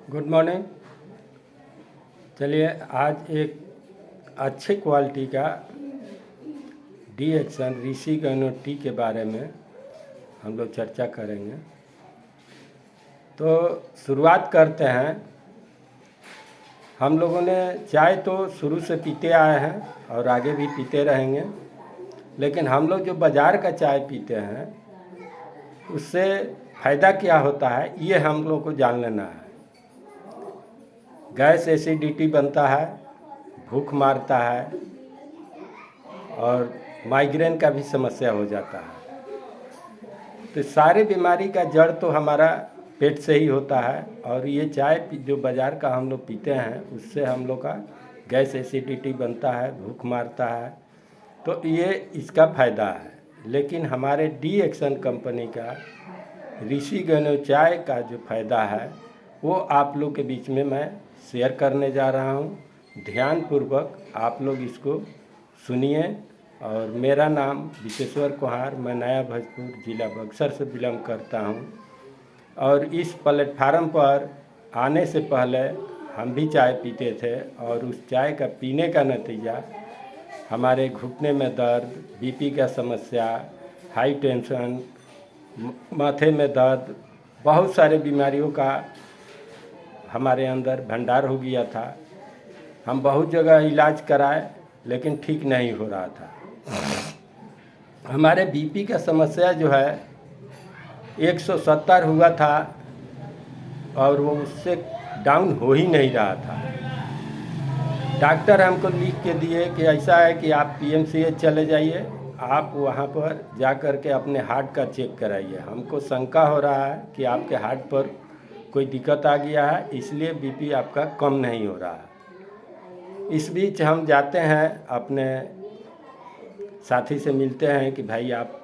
Good morning. चलिए आज एक अच्छी क्वालिटी का डी एक्शन ऋषि गनो टी के बारे में हम लोग चर्चा करेंगे। तो शुरुआत करते हैं। हम लोगों ने चाय तो शुरू से पीते आए हैं और आगे भी पीते रहेंगे, लेकिन हम लोग जो बाज़ार का चाय पीते हैं उससे फ़ायदा क्या होता है ये हम लोग को जान लेना है। गैस एसिडिटी बनता है, भूख मारता है और माइग्रेन का भी समस्या हो जाता है। तो सारे बीमारी का जड़ तो हमारा पेट से ही होता है और ये चाय जो बाज़ार का हम लोग पीते हैं उससे हम लोग का गैस एसिडिटी बनता है, भूख मारता है। तो ये इसका फ़ायदा है। लेकिन हमारे डी एक्शन कंपनी का ऋषि गनो चाय का जो फ़ायदा है वो आप लोग के बीच में मैं शेयर करने जा रहा हूँ। ध्यानपूर्वक आप लोग इसको सुनिए। और मेरा नाम विशेश्वर कुहार, मैं नया भोजपुर जिला बक्सर से बिलोंग करता हूँ। और इस प्लेटफार्म पर आने से पहले हम भी चाय पीते थे और उस चाय का पीने का नतीजा हमारे घुटने में दर्द, बीपी का समस्या, हाई टेंशन, माथे में दर्द, बहुत सारे बीमारियों का हमारे अंदर भंडार हो गया था। हम बहुत जगह इलाज कराए लेकिन ठीक नहीं हो रहा था। हमारे बीपी का समस्या जो है 170 हुआ था और वो उससे डाउन हो ही नहीं रहा था। डॉक्टर हमको लिख के दिए कि ऐसा है कि आप पीएमसीएच चले जाइए, आप वहाँ पर जा कर के अपने हार्ट का चेक कराइए। हमको शंका हो रहा है कि आपके हार्ट पर कोई दिक्कत आ गया है, इसलिए बीपी आपका कम नहीं हो रहा है। इस बीच हम जाते हैं, अपने साथी से मिलते हैं कि भाई आप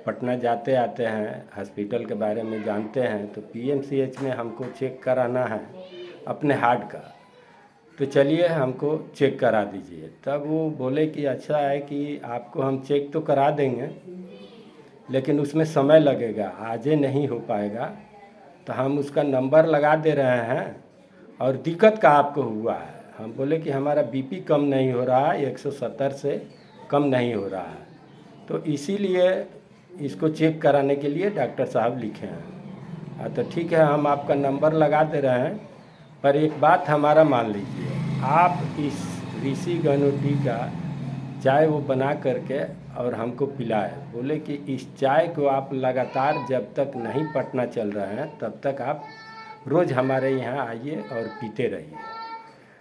पटना जाते आते हैं, हॉस्पिटल के बारे में जानते हैं, तो पीएमसीएच में हमको चेक कराना है अपने हार्ट का, तो चलिए हमको चेक करा दीजिए। तब वो बोले कि अच्छा है कि आपको हम चेक तो करा देंगे लेकिन उसमें समय लगेगा, आज ही नहीं हो पाएगा। तो हम उसका नंबर लगा दे रहे हैं और दिक्कत का आपको हुआ है। हम बोले कि हमारा बीपी कम नहीं हो रहा है, 170 से कम नहीं हो रहा है, तो इसीलिए इसको चेक कराने के लिए डॉक्टर साहब लिखे हैं। तो ठीक है, हम आपका नंबर लगा दे रहे हैं, पर एक बात हमारा मान लीजिए, आप इस ऋषि गनो टी का चाय वो बना करके और हमको पिलाए। बोले कि इस चाय को आप लगातार जब तक नहीं पटना चल रहे हैं तब तक आप रोज़ हमारे यहाँ आइए और पीते रहिए।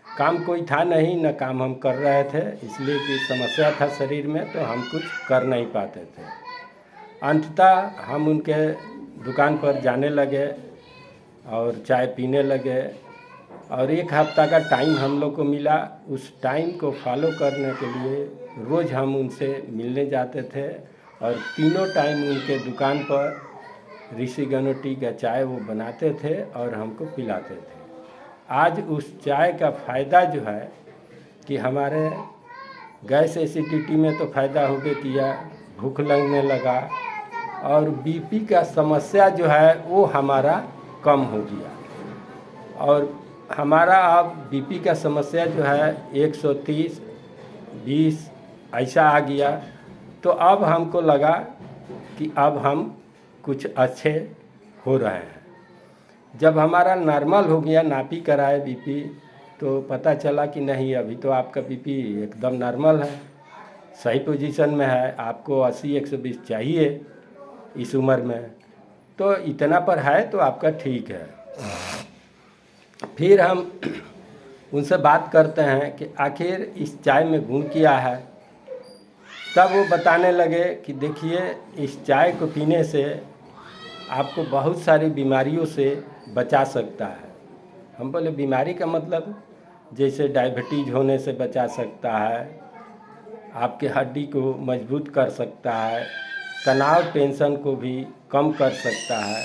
काम कोई था नहीं, न काम हम कर रहे थे, इसलिए कि समस्या था शरीर में तो हम कुछ कर नहीं पाते थे। अंततः हम उनके दुकान पर जाने लगे और चाय पीने लगे और एक हफ्ता का टाइम हम लोग को मिला। उस टाइम को फॉलो करने के लिए रोज़ हम उनसे मिलने जाते थे और तीनों टाइम उनके दुकान पर ऋषि गनो टी का चाय वो बनाते थे और हमको पिलाते थे। आज उस चाय का फ़ायदा जो है कि हमारे गैस एसिडिटी में तो फ़ायदा हो गया किया, भूख लगने लगा और बीपी का समस्या जो है वो हमारा कम हो गया। और हमारा अब बीपी का समस्या जो है 130, 20 ऐसा आ गया। तो अब हमको लगा कि अब हम कुछ अच्छे हो रहे हैं। जब हमारा नॉर्मल हो गया, नापी कराए बीपी, तो पता चला कि नहीं, अभी तो आपका बीपी एकदम नॉर्मल है, सही पोजीशन में है। आपको 80-120 चाहिए इस उम्र में, तो इतना पर है तो आपका ठीक है। फिर हम उनसे बात करते हैं कि आखिर इस चाय में गुण क्या है। तब वो बताने लगे कि देखिए, इस चाय को पीने से आपको बहुत सारी बीमारियों से बचा सकता है। हम बोले बीमारी का मतलब, जैसे डायबिटीज़ होने से बचा सकता है, आपके हड्डी को मजबूत कर सकता है, तनाव टेंशन को भी कम कर सकता है,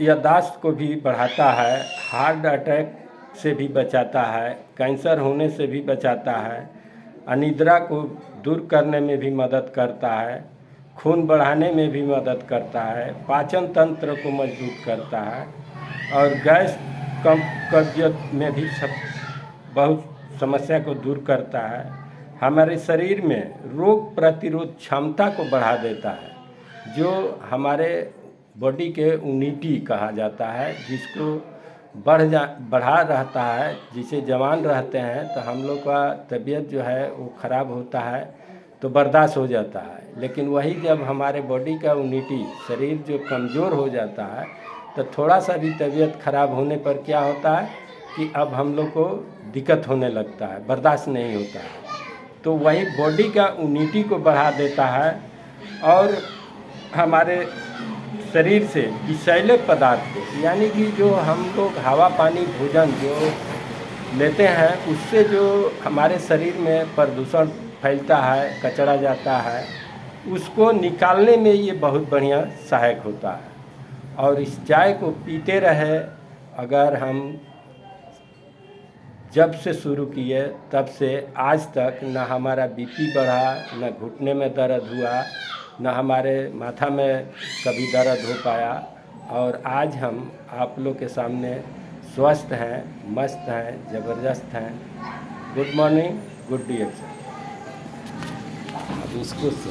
याददाश्त को भी बढ़ाता है, हार्ट अटैक से भी बचाता है, कैंसर होने से भी बचाता है, अनिद्रा को दूर करने में भी मदद करता है, खून बढ़ाने में भी मदद करता है, पाचन तंत्र को मजबूत करता है और गैस कम कब्जियत में भी सब बहुत समस्या को दूर करता है। हमारे शरीर में रोग प्रतिरोध क्षमता को बढ़ा देता है, जो हमारे बॉडी के इम्यूनिटी कहा जाता है, जिसको बढ़ा रहता है। जिसे जवान रहते हैं तो हम लोग का तबीयत जो है वो ख़राब होता है तो बर्दाश्त हो जाता है, लेकिन वही जब हमारे बॉडी का इम्यूनिटी शरीर जो कमज़ोर हो जाता है तो थोड़ा सा भी तबीयत ख़राब होने पर क्या होता है कि अब हम लोग को दिक्कत होने लगता है, बर्दाश्त नहीं होता है। तो वही बॉडी का इम्यूनिटी को बढ़ा देता है और हमारे शरीर से विषैले पदार्थ को, यानी कि जो हम लोग हवा पानी भोजन जो लेते हैं उससे जो हमारे शरीर में प्रदूषण फैलता है, कचरा जाता है, उसको निकालने में ये बहुत बढ़िया सहायक होता है। और इस चाय को पीते रहे अगर हम जब से शुरू किए तब से आज तक ना हमारा बीपी बढ़ा, ना घुटने में दर्द हुआ, ना हमारे माथा में कभी दर्द हो पाया। और आज हम आप लोग के सामने स्वस्थ हैं, मस्त हैं, ज़बरदस्त हैं। Good morning, good day. अब इसको से